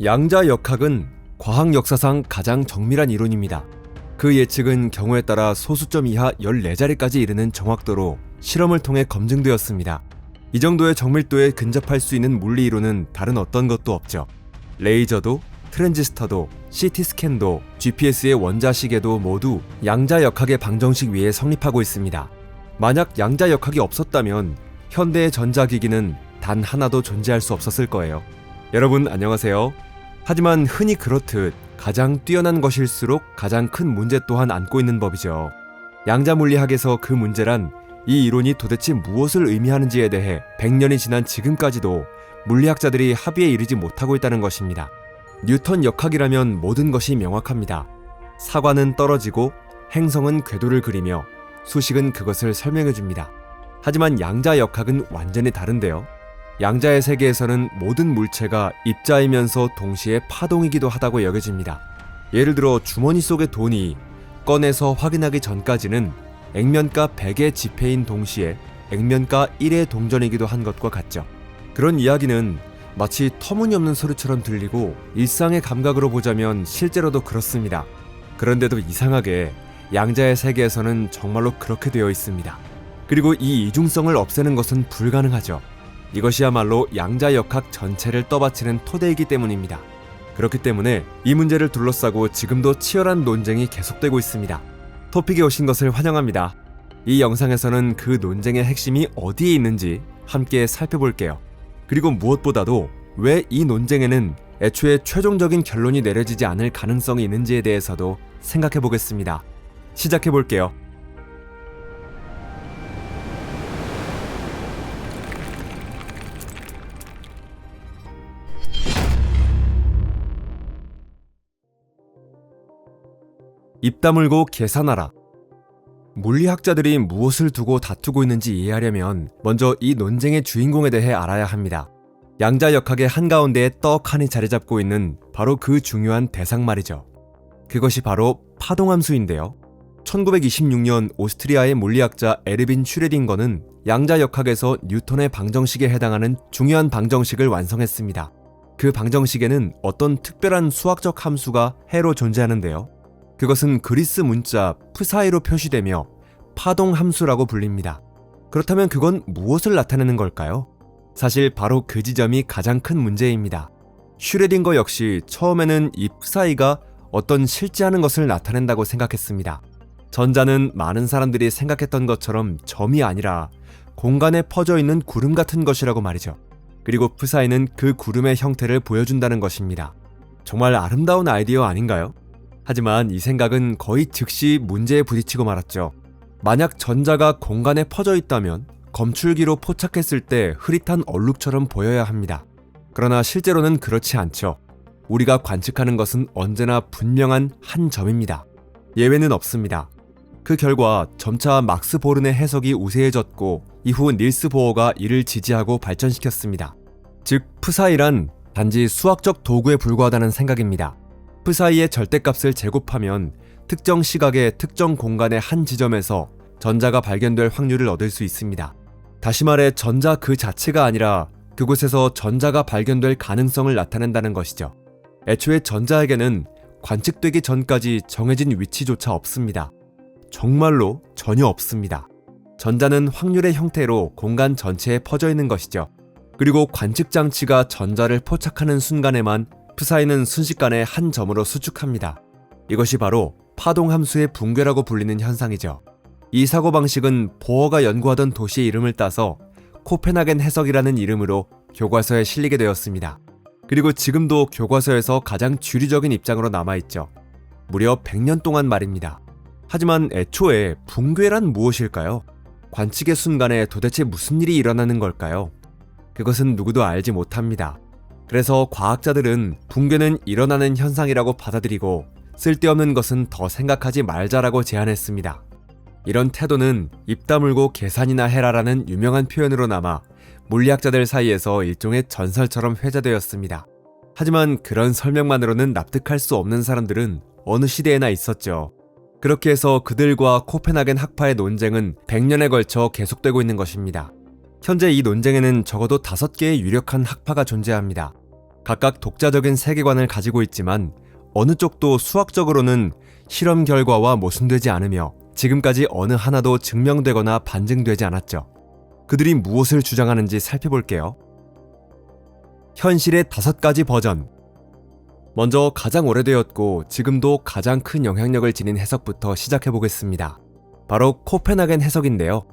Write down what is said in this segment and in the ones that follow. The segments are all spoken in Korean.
양자역학은 과학 역사상 가장 정밀한 이론입니다. 그 예측은 경우에 따라 소수점 이하 14자리까지 이르는 정확도로 실험을 통해 검증되었습니다. 이 정도의 정밀도에 근접할 수 있는 물리 이론은 다른 어떤 것도 없죠. 레이저도, 트랜지스터도, CT스캔도, GPS의 원자시계도 모두 양자역학의 방정식 위에 성립하고 있습니다. 만약 양자역학이 없었다면 현대의 전자기기는 단 하나도 존재할 수 없었을 거예요. 여러분 안녕하세요. 하지만 흔히 그렇듯 가장 뛰어난 것일수록 가장 큰 문제 또한 안고 있는 법이죠. 양자물리학에서 그 문제란 이 이론이 도대체 무엇을 의미하는지에 대해 100년이 지난 지금까지도 물리학자들이 합의에 이르지 못하고 있다는 것입니다. 뉴턴 역학이라면 모든 것이 명확합니다. 사과는 떨어지고 행성은 궤도를 그리며 수식은 그것을 설명해줍니다. 하지만 양자역학은 완전히 다른데요. 양자의 세계에서는 모든 물체가 입자이면서 동시에 파동이기도 하다고 여겨집니다. 예를 들어 주머니 속의 돈이 꺼내서 확인하기 전까지는 액면가 100의 지폐인 동시에 액면가 1의 동전이기도 한 것과 같죠. 그런 이야기는 마치 터무니없는 소리처럼 들리고 일상의 감각으로 보자면 실제로도 그렇습니다. 그런데도 이상하게 양자의 세계에서는 정말로 그렇게 되어 있습니다. 그리고 이 이중성을 없애는 것은 불가능하죠. 이것이야말로 양자역학 전체를 떠받치는 토대이기 때문입니다. 그렇기 때문에 이 문제를 둘러싸고 지금도 치열한 논쟁이 계속되고 있습니다. 토픽에 오신 것을 환영합니다. 이 영상에서는 그 논쟁의 핵심이 어디에 있는지 함께 살펴볼게요. 그리고 무엇보다도 왜 이 논쟁에는 애초에 최종적인 결론이 내려지지 않을 가능성이 있는지에 대해서도 생각해 보겠습니다. 시작해 볼게요. 입 다물고 계산하라. 물리학자들이 무엇을 두고 다투고 있는지 이해하려면 먼저 이 논쟁의 주인공에 대해 알아야 합니다. 양자역학의 한가운데에 떡하니 자리 잡고 있는 바로 그 중요한 대상 말이죠. 그것이 바로 파동함수인데요. 1926년 오스트리아의 물리학자 에르빈 슈레딩거는 양자역학에서 뉴턴의 방정식에 해당하는 중요한 방정식을 완성했습니다. 그 방정식에는 어떤 특별한 수학적 함수가 해로 존재하는데요. 그것은 그리스 문자 프사이로 표시되며 파동함수라고 불립니다. 그렇다면 그건 무엇을 나타내는 걸까요? 사실 바로 그 지점이 가장 큰 문제입니다. 슈레딩거 역시 처음에는 이 프사이가 어떤 실제하는 것을 나타낸다고 생각했습니다. 전자는 많은 사람들이 생각했던 것처럼 점이 아니라 공간에 퍼져 있는 구름 같은 것이라고 말이죠. 그리고 프사이는 그 구름의 형태를 보여준다는 것입니다. 정말 아름다운 아이디어 아닌가요? 하지만 이 생각은 거의 즉시 문제에 부딪히고 말았죠. 만약 전자가 공간에 퍼져 있다면 검출기로 포착했을 때 흐릿한 얼룩처럼 보여야 합니다. 그러나 실제로는 그렇지 않죠. 우리가 관측하는 것은 언제나 분명한 한 점입니다. 예외는 없습니다. 그 결과 점차 막스 보른의 해석이 우세해졌고 이후 닐스 보어가 이를 지지하고 발전시켰습니다. 즉 프사이란 단지 수학적 도구에 불과하다는 생각입니다. 프사이의 절대값을 제곱하면 특정 시각의 특정 공간의 한 지점에서 전자가 발견될 확률을 얻을 수 있습니다. 다시 말해 전자 그 자체가 아니라 그곳에서 전자가 발견될 가능성을 나타낸다는 것이죠. 애초에 전자에게는 관측되기 전까지 정해진 위치조차 없습니다. 정말로 전혀 없습니다. 전자는 확률의 형태로 공간 전체에 퍼져 있는 것이죠. 그리고 관측 장치가 전자를 포착하는 순간에만 프사이는 순식간에 한 점으로 수축합니다. 이것이 바로 파동함수의 붕괴라고 불리는 현상이죠. 이 사고방식은 보어가 연구하던 도시의 이름을 따서 코펜하겐 해석이라는 이름으로 교과서에 실리게 되었습니다. 그리고 지금도 교과서에서 가장 주류적인 입장으로 남아있죠. 무려 100년 동안 말입니다. 하지만 애초에 붕괴란 무엇일까요? 관측의 순간에 도대체 무슨 일이 일어나는 걸까요? 그것은 누구도 알지 못합니다. 그래서 과학자들은 붕괴는 일어나는 현상이라고 받아들이고 쓸데없는 것은 더 생각하지 말자라고 제안했습니다. 이런 태도는 입 다물고 계산이나 해라라는 유명한 표현으로 남아 물리학자들 사이에서 일종의 전설처럼 회자되었습니다. 하지만 그런 설명만으로는 납득할 수 없는 사람들은 어느 시대에나 있었죠. 그렇게 해서 그들과 코펜하겐 학파의 논쟁은 100년에 걸쳐 계속되고 있는 것입니다. 현재 이 논쟁에는 적어도 5개의 유력한 학파가 존재합니다. 각각 독자적인 세계관을 가지고 있지만 어느 쪽도 수학적으로는 실험 결과와 모순되지 않으며 지금까지 어느 하나도 증명되거나 반증되지 않았죠. 그들이 무엇을 주장하는지 살펴볼게요. 현실의 5가지 버전. 먼저 가장 오래되었고 지금도 가장 큰 영향력을 지닌 해석부터 시작해 보겠습니다. 바로 코펜하겐 해석인데요.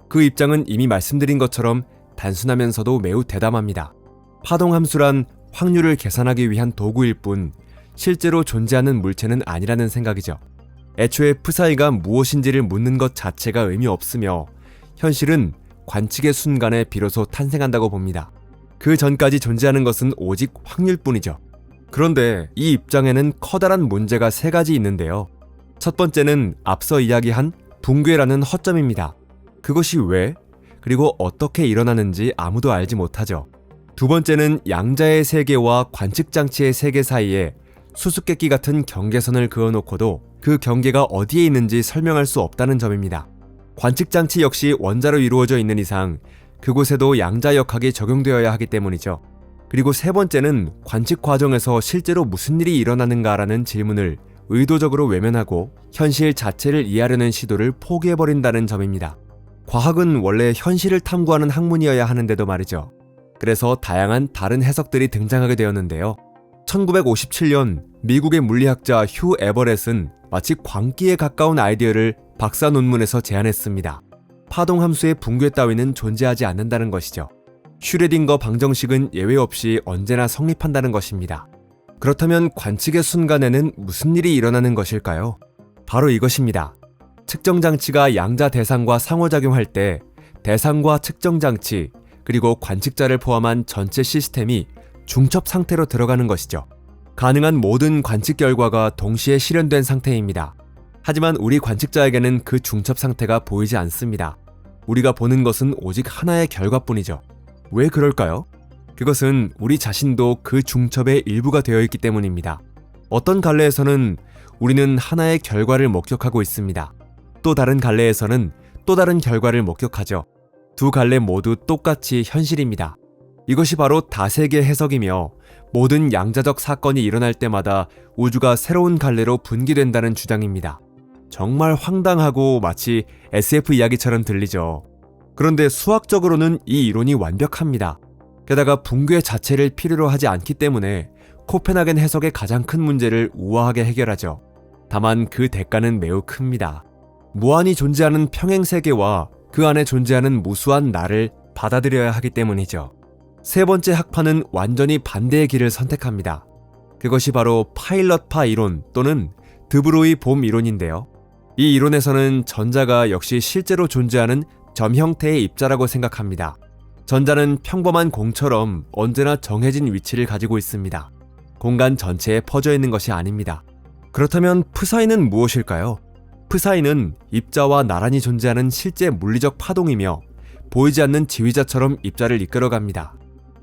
그 입장은 이미 말씀드린 것처럼 단순하면서도 매우 대담합니다. 파동함수란 확률을 계산하기 위한 도구일 뿐 실제로 존재하는 물체는 아니라는 생각이죠. 애초에 프사이가 무엇인지를 묻는 것 자체가 의미 없으며 현실은 관측의 순간에 비로소 탄생한다고 봅니다. 그 전까지 존재하는 것은 오직 확률뿐이죠. 그런데 이 입장에는 커다란 문제가 3가지 있는데요. 첫 번째는 앞서 이야기한 붕괴라는 허점입니다. 그것이 왜, 그리고 어떻게 일어나는지 아무도 알지 못하죠. 두 번째는 양자의 세계와 관측장치의 세계 사이에 수수께끼 같은 경계선을 그어놓고도 그 경계가 어디에 있는지 설명할 수 없다는 점입니다. 관측장치 역시 원자로 이루어져 있는 이상 그곳에도 양자역학이 적용되어야 하기 때문이죠. 그리고 세 번째는 관측 과정에서 실제로 무슨 일이 일어나는가라는 질문을 의도적으로 외면하고 현실 자체를 이해하려는 시도를 포기해버린다는 점입니다. 과학은 원래 현실을 탐구하는 학문이어야 하는데도 말이죠. 그래서 다양한 다른 해석들이 등장하게 되었는데요. 1957년 미국의 물리학자 휴 에버렛은 마치 광기에 가까운 아이디어를 박사 논문에서 제안했습니다. 파동함수의 붕괴 따위는 존재하지 않는다는 것이죠. 슈레딩거 방정식은 예외 없이 언제나 성립한다는 것입니다. 그렇다면 관측의 순간에는 무슨 일이 일어나는 것일까요? 바로 이것입니다. 측정장치가 양자 대상과 상호작용할 때 대상과 측정장치 그리고 관측자를 포함한 전체 시스템이 중첩 상태로 들어가는 것이죠. 가능한 모든 관측 결과가 동시에 실현된 상태입니다. 하지만 우리 관측자에게는 그 중첩 상태가 보이지 않습니다. 우리가 보는 것은 오직 하나의 결과뿐이죠. 왜 그럴까요? 그것은 우리 자신도 그 중첩의 일부가 되어 있기 때문입니다. 어떤 갈래에서는 우리는 하나의 결과를 목격하고 있습니다. 또 다른 갈래에서는 또 다른 결과를 목격하죠. 두 갈래 모두 똑같이 현실입니다. 이것이 바로 다세계 해석이며 모든 양자적 사건이 일어날 때마다 우주가 새로운 갈래로 분기된다는 주장입니다. 정말 황당하고 마치 SF 이야기처럼 들리죠. 그런데 수학적으로는 이 이론이 완벽합니다. 게다가 붕괴 자체를 필요로 하지 않기 때문에 코펜하겐 해석의 가장 큰 문제를 우아하게 해결하죠. 다만 그 대가는 매우 큽니다. 무한히 존재하는 평행세계와 그 안에 존재하는 무수한 나를 받아들여야 하기 때문이죠. 세 번째 학파는 완전히 반대의 길을 선택합니다. 그것이 바로 파일럿파 이론 또는 드브로이 봄 이론인데요. 이 이론에서는 전자가 역시 실제로 존재하는 점 형태의 입자라고 생각합니다. 전자는 평범한 공처럼 언제나 정해진 위치를 가지고 있습니다. 공간 전체에 퍼져 있는 것이 아닙니다. 그렇다면 프사이는 무엇일까요? 프사이는 입자와 나란히 존재하는 실제 물리적 파동이며 보이지 않는 지휘자처럼 입자를 이끌어갑니다.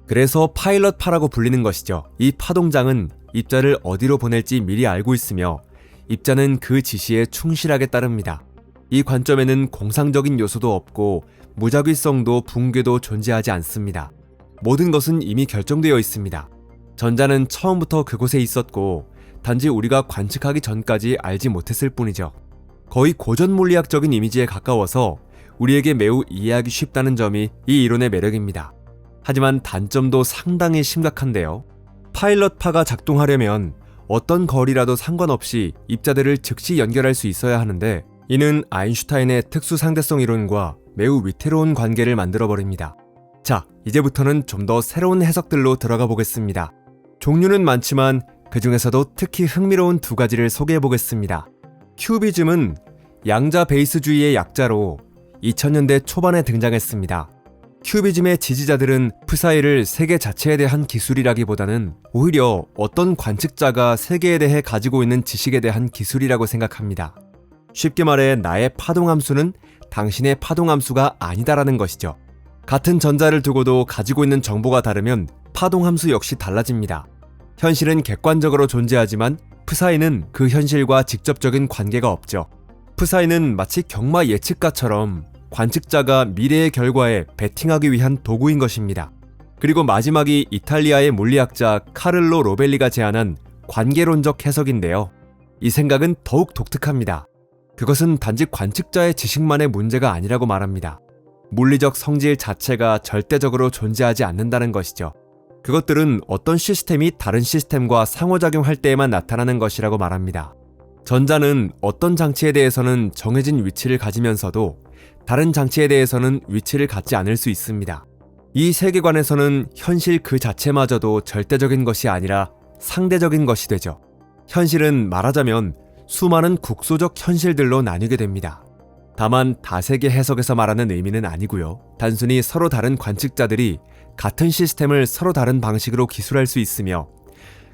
그래서 파일럿파라고 불리는 것이죠. 이 파동장은 입자를 어디로 보낼지 미리 알고 있으며 입자는 그 지시에 충실하게 따릅니다. 이 관점에는 공상적인 요소도 없고 무작위성도 붕괴도 존재하지 않습니다. 모든 것은 이미 결정되어 있습니다. 전자는 처음부터 그곳에 있었고 단지 우리가 관측하기 전까지 알지 못했을 뿐이죠. 거의 고전 물리학적인 이미지에 가까워서 우리에게 매우 이해하기 쉽다는 점이 이 이론의 매력입니다. 하지만 단점도 상당히 심각한데요. 파일럿파가 작동하려면 어떤 거리라도 상관없이 입자들을 즉시 연결할 수 있어야 하는데 이는 아인슈타인의 특수상대성 이론과 매우 위태로운 관계를 만들어버립니다. 자, 이제부터는 좀 더 새로운 해석들로 들어가 보겠습니다. 종류는 많지만 그 중에서도 특히 흥미로운 2가지를 소개해보겠습니다. 큐비즘은 양자 베이스주의의 약자로 2000년대 초반에 등장했습니다. 큐비즘의 지지자들은 프사이를 세계 자체에 대한 기술이라기보다는 오히려 어떤 관측자가 세계에 대해 가지고 있는 지식에 대한 기술이라고 생각합니다. 쉽게 말해 나의 파동함수는 당신의 파동함수가 아니다라는 것이죠. 같은 전자를 두고도 가지고 있는 정보가 다르면 파동함수 역시 달라집니다. 현실은 객관적으로 존재하지만 프사이는 그 현실과 직접적인 관계가 없죠. 프사이는 마치 경마 예측가처럼 관측자가 미래의 결과에 베팅하기 위한 도구인 것입니다. 그리고 마지막이 이탈리아의 물리학자 카를로 로벨리가 제안한 관계론적 해석인데요. 이 생각은 더욱 독특합니다. 그것은 단지 관측자의 지식만의 문제가 아니라고 말합니다. 물리적 성질 자체가 절대적으로 존재하지 않는다는 것이죠. 그것들은 어떤 시스템이 다른 시스템과 상호작용할 때에만 나타나는 것이라고 말합니다. 전자는 어떤 장치에 대해서는 정해진 위치를 가지면서도 다른 장치에 대해서는 위치를 갖지 않을 수 있습니다. 이 세계관에서는 현실 그 자체마저도 절대적인 것이 아니라 상대적인 것이 되죠. 현실은 말하자면 수많은 국소적 현실들로 나뉘게 됩니다. 다만 다세계 해석에서 말하는 의미는 아니고요. 단순히 서로 다른 관측자들이 같은 시스템을 서로 다른 방식으로 기술할 수 있으며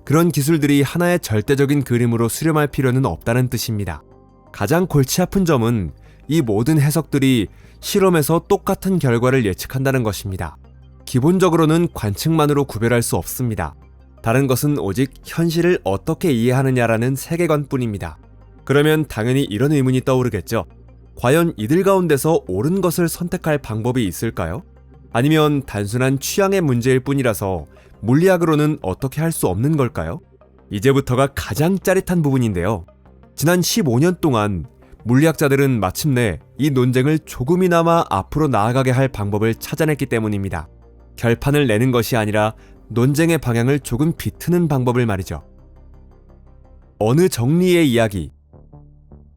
그런 기술들이 하나의 절대적인 그림으로 수렴할 필요는 없다는 뜻입니다. 가장 골치 아픈 점은 이 모든 해석들이 실험에서 똑같은 결과를 예측한다는 것입니다. 기본적으로는 관측만으로 구별할 수 없습니다. 다른 것은 오직 현실을 어떻게 이해하느냐라는 세계관뿐입니다. 그러면 당연히 이런 의문이 떠오르겠죠. 과연 이들 가운데서 옳은 것을 선택할 방법이 있을까요? 아니면 단순한 취향의 문제일 뿐이라서 물리학으로는 어떻게 할 수 없는 걸까요? 이제부터가 가장 짜릿한 부분인데요. 지난 15년 동안 물리학자들은 마침내 이 논쟁을 조금이나마 앞으로 나아가게 할 방법을 찾아냈기 때문입니다. 결판을 내는 것이 아니라 논쟁의 방향을 조금 비트는 방법을 말이죠. 어느 정리의 이야기.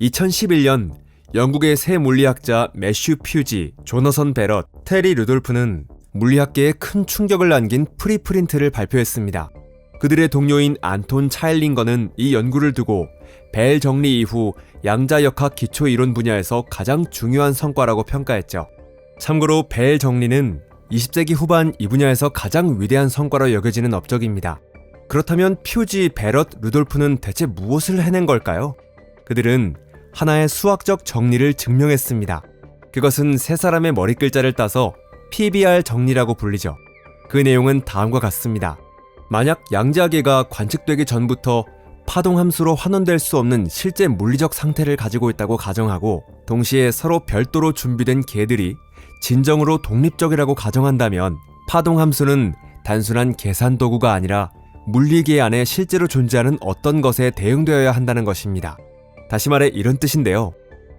2011년 영국의 세 물리학자 매슈 퓨지, 조너선 베럿, 테리 루돌프는 물리학계에 큰 충격을 남긴 프리프린트를 발표했습니다. 그들의 동료인 안톤 차일링거는 이 연구를 두고 벨 정리 이후 양자역학 기초이론 분야에서 가장 중요한 성과라고 평가했죠. 참고로 벨 정리는 20세기 후반 이 분야에서 가장 위대한 성과로 여겨지는 업적입니다. 그렇다면 퓨지, 베럿, 루돌프는 대체 무엇을 해낸 걸까요? 그들은 하나의 수학적 정리를 증명했습니다. 그것은 세 사람의 머리글자를 따서 PBR 정리라고 불리죠. 그 내용은 다음과 같습니다. 만약 양자계가 관측되기 전부터 파동함수로 환원될 수 없는 실제 물리적 상태를 가지고 있다고 가정하고 동시에 서로 별도로 준비된 계들이 진정으로 독립적이라고 가정한다면 파동함수는 단순한 계산 도구가 아니라 물리계 안에 실제로 존재하는 어떤 것에 대응되어야 한다는 것입니다. 다시 말해 이런 뜻인데요.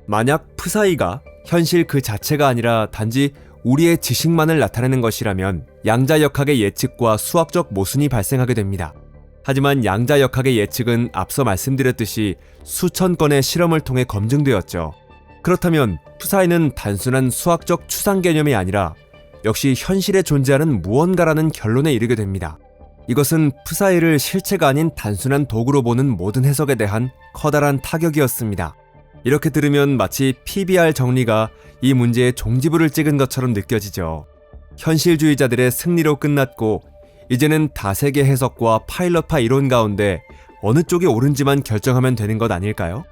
만약 프사이가 현실 그 자체가 아니라 단지 우리의 지식만을 나타내는 것이라면 양자역학의 예측과 수학적 모순이 발생하게 됩니다. 하지만 양자역학의 예측은 앞서 말씀드렸듯이 수천 건의 실험을 통해 검증되었죠. 그렇다면 프사이는 단순한 수학적 추상 개념이 아니라 역시 현실에 존재하는 무언가라는 결론에 이르게 됩니다. 이것은 프사이를 실체가 아닌 단순한 도구로 보는 모든 해석에 대한 커다란 타격이었습니다. 이렇게 들으면 마치 PBR 정리가 이 문제에 종지부를 찍은 것처럼 느껴지죠. 현실주의자들의 승리로 끝났고 이제는 다세계 해석과 파일럿파 이론 가운데 어느 쪽이 옳은지만 결정하면 되는 것 아닐까요?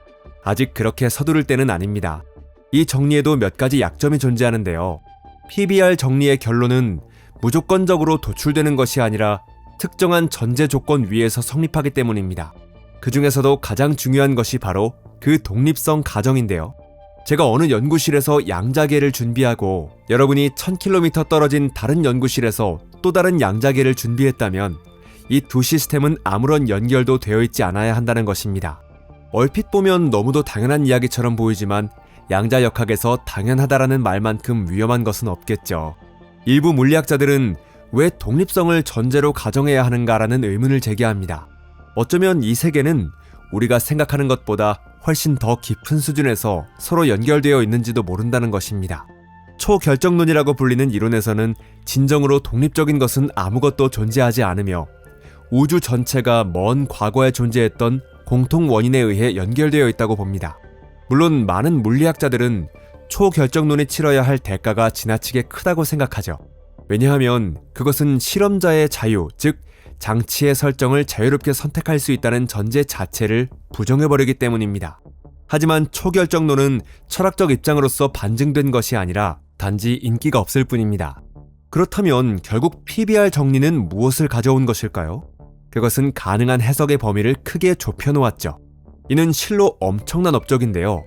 아직 그렇게 서두를 때는 아닙니다. 이 정리에도 몇 가지 약점이 존재하는데요. PBR 정리의 결론은 무조건적으로 도출되는 것이 아니라 특정한 전제 조건 위에서 성립하기 때문입니다. 그 중에서도 가장 중요한 것이 바로 그 독립성 가정인데요. 제가 어느 연구실에서 양자계를 준비하고 여러분이 1000km 떨어진 다른 연구실에서 또 다른 양자계를 준비했다면 이 두 시스템은 아무런 연결도 되어 있지 않아야 한다는 것입니다. 얼핏 보면 너무도 당연한 이야기처럼 보이지만 양자역학에서 당연하다라는 말만큼 위험한 것은 없겠죠. 일부 물리학자들은 왜 독립성을 전제로 가정해야 하는가라는 의문을 제기합니다. 어쩌면 이 세계는 우리가 생각하는 것보다 훨씬 더 깊은 수준에서 서로 연결되어 있는지도 모른다는 것입니다. 초결정론이라고 불리는 이론에서는 진정으로 독립적인 것은 아무것도 존재하지 않으며 우주 전체가 먼 과거에 존재했던 공통 원인에 의해 연결되어 있다고 봅니다. 물론 많은 물리학자들은 초결정론이 치러야 할 대가가 지나치게 크다고 생각하죠. 왜냐하면 그것은 실험자의 자유, 즉 장치의 설정을 자유롭게 선택할 수 있다는 전제 자체를 부정해버리기 때문입니다. 하지만 초결정론은 철학적 입장으로서 반증된 것이 아니라 단지 인기가 없을 뿐입니다. 그렇다면 결국 PBR 정리는 무엇을 가져온 것일까요? 그것은 가능한 해석의 범위를 크게 좁혀놓았죠. 이는 실로 엄청난 업적인데요.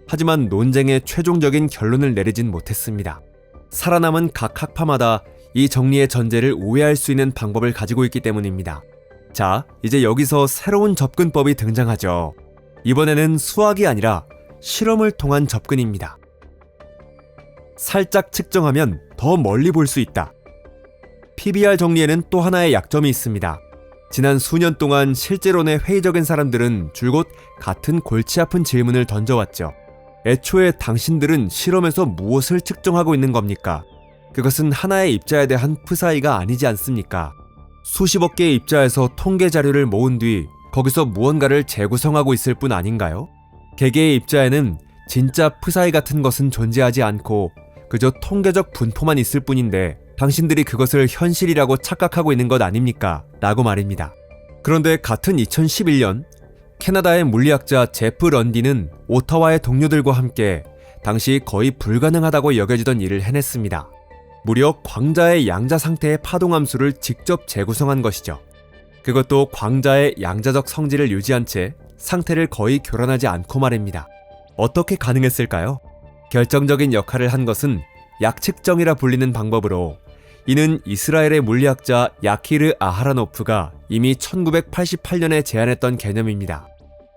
하지만 논쟁의 최종적인 결론을 내리진 못했습니다. 살아남은 각 학파마다 이 정리의 전제를 오해할 수 있는 방법을 가지고 있기 때문입니다. 자, 이제 여기서 새로운 접근법이 등장하죠. 이번에는 수학이 아니라 실험을 통한 접근입니다. 살짝 측정하면 더 멀리 볼 수 있다. PBR 정리에는 또 하나의 약점이 있습니다. 지난 수년 동안 실제론에 회의적인 사람들은 줄곧 같은 골치 아픈 질문을 던져왔죠. 애초에 당신들은 실험에서 무엇을 측정하고 있는 겁니까? 그것은 하나의 입자에 대한 푸사이가 아니지 않습니까? 수십억 개의 입자에서 통계 자료를 모은 뒤 거기서 무언가를 재구성하고 있을 뿐 아닌가요? 개개의 입자에는 진짜 푸사이 같은 것은 존재하지 않고 그저 통계적 분포만 있을 뿐인데 당신들이 그것을 현실이라고 착각하고 있는 것 아닙니까? 라고 말입니다. 그런데 같은 2011년 캐나다의 물리학자 제프 런디는 오타와의 동료들과 함께 당시 거의 불가능하다고 여겨지던 일을 해냈습니다. 무려 광자의 양자 상태의 파동함수를 직접 재구성한 것이죠. 그것도 광자의 양자적 성질을 유지한 채 상태를 거의 교란하지 않고 말입니다. 어떻게 가능했을까요? 결정적인 역할을 한 것은 약측정이라 불리는 방법으로, 이는 이스라엘의 물리학자 야키르 아하라노프가 이미 1988년에 제안했던 개념입니다.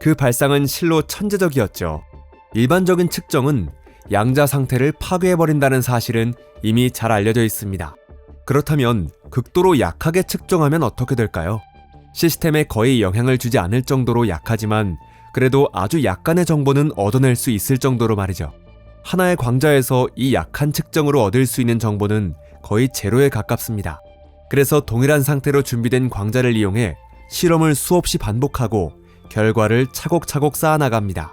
그 발상은 실로 천재적이었죠. 일반적인 측정은 양자 상태를 파괴해버린다는 사실은 이미 잘 알려져 있습니다. 그렇다면 극도로 약하게 측정하면 어떻게 될까요? 시스템에 거의 영향을 주지 않을 정도로 약하지만 그래도 아주 약간의 정보는 얻어낼 수 있을 정도로 말이죠. 하나의 광자에서 이 약한 측정으로 얻을 수 있는 정보는 거의 제로에 가깝습니다. 그래서 동일한 상태로 준비된 광자를 이용해 실험을 수없이 반복하고 결과를 차곡차곡 쌓아나갑니다.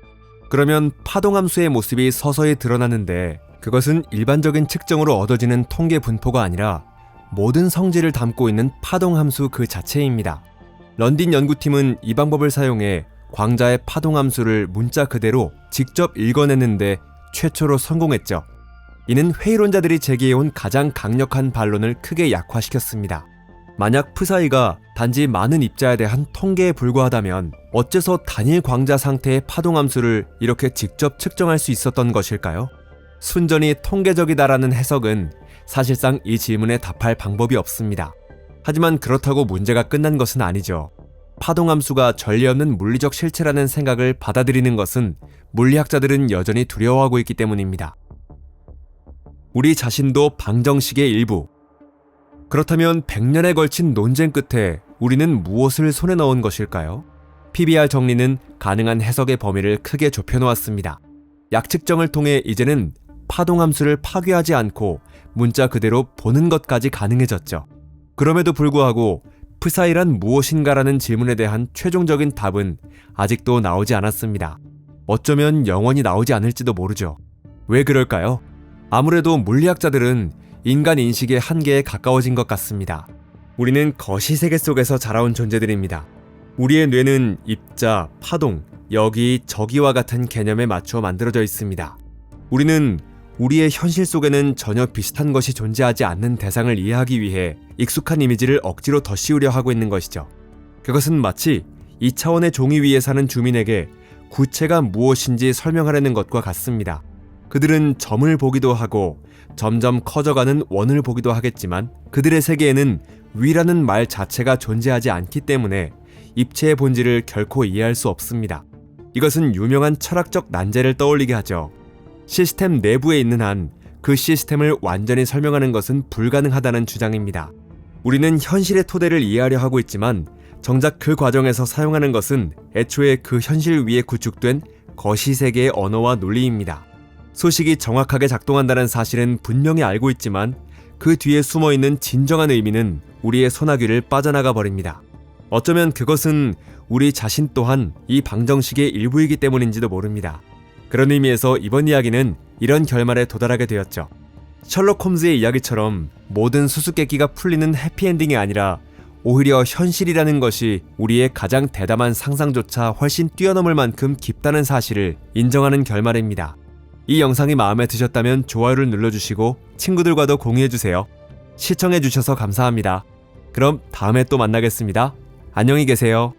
그러면 파동함수의 모습이 서서히 드러나는데 그것은 일반적인 측정으로 얻어지는 통계 분포가 아니라 모든 성질을 담고 있는 파동함수 그 자체입니다. 런딘 연구팀은 이 방법을 사용해 광자의 파동함수를 문자 그대로 직접 읽어내는데 최초로 성공했죠. 이는 회의론자들이 제기해온 가장 강력한 반론을 크게 약화시켰습니다. 만약 푸사이가 단지 많은 입자에 대한 통계에 불과하다면 어째서 단일 광자 상태의 파동함수를 이렇게 직접 측정할 수 있었던 것일까요? 순전히 통계적이다라는 해석은 사실상 이 질문에 답할 방법이 없습니다. 하지만 그렇다고 문제가 끝난 것은 아니죠. 파동함수가 전례 없는 물리적 실체라는 생각을 받아들이는 것은 물리학자들은 여전히 두려워하고 있기 때문입니다. 우리 자신도 방정식의 일부. 그렇다면 100년에 걸친 논쟁 끝에 우리는 무엇을 손에 넣은 것일까요? PBR 정리는 가능한 해석의 범위를 크게 좁혀놓았습니다. 약측정을 통해 이제는 파동함수를 파괴하지 않고 문자 그대로 보는 것까지 가능해졌죠. 그럼에도 불구하고 푸사이란 무엇인가라는 질문에 대한 최종적인 답은 아직도 나오지 않았습니다. 어쩌면 영원히 나오지 않을지도 모르죠. 왜 그럴까요? 아무래도 물리학자들은 인간 인식의 한계에 가까워진 것 같습니다. 우리는 거시세계 속에서 자라온 존재들입니다. 우리의 뇌는 입자, 파동, 여기, 저기와 같은 개념에 맞춰 만들어져 있습니다. 우리는 우리의 현실 속에는 전혀 비슷한 것이 존재하지 않는 대상을 이해하기 위해 익숙한 이미지를 억지로 덧씌우려 하고 있는 것이죠. 그것은 마치 2차원의 종이 위에 사는 주민에게 구체가 무엇인지 설명하려는 것과 같습니다. 그들은 점을 보기도 하고 점점 커져가는 원을 보기도 하겠지만 그들의 세계에는 위라는 말 자체가 존재하지 않기 때문에 입체의 본질을 결코 이해할 수 없습니다. 이것은 유명한 철학적 난제를 떠올리게 하죠. 시스템 내부에 있는 한 그 시스템을 완전히 설명하는 것은 불가능하다는 주장입니다. 우리는 현실의 토대를 이해하려 하고 있지만 정작 그 과정에서 사용하는 것은 애초에 그 현실 위에 구축된 거시세계의 언어와 논리입니다. 소식이 정확하게 작동한다는 사실은 분명히 알고 있지만 그 뒤에 숨어있는 진정한 의미는 우리의 소나귀를 빠져나가 버립니다. 어쩌면 그것은 우리 자신 또한 이 방정식의 일부이기 때문인지도 모릅니다. 그런 의미에서 이번 이야기는 이런 결말에 도달하게 되었죠. 셜록 홈즈의 이야기처럼 모든 수수께끼가 풀리는 해피엔딩이 아니라 오히려 현실이라는 것이 우리의 가장 대담한 상상조차 훨씬 뛰어넘을 만큼 깊다는 사실을 인정하는 결말입니다. 이 영상이 마음에 드셨다면 좋아요를 눌러주시고 친구들과도 공유해주세요. 시청해주셔서 감사합니다. 그럼 다음에 또 만나겠습니다. 안녕히 계세요.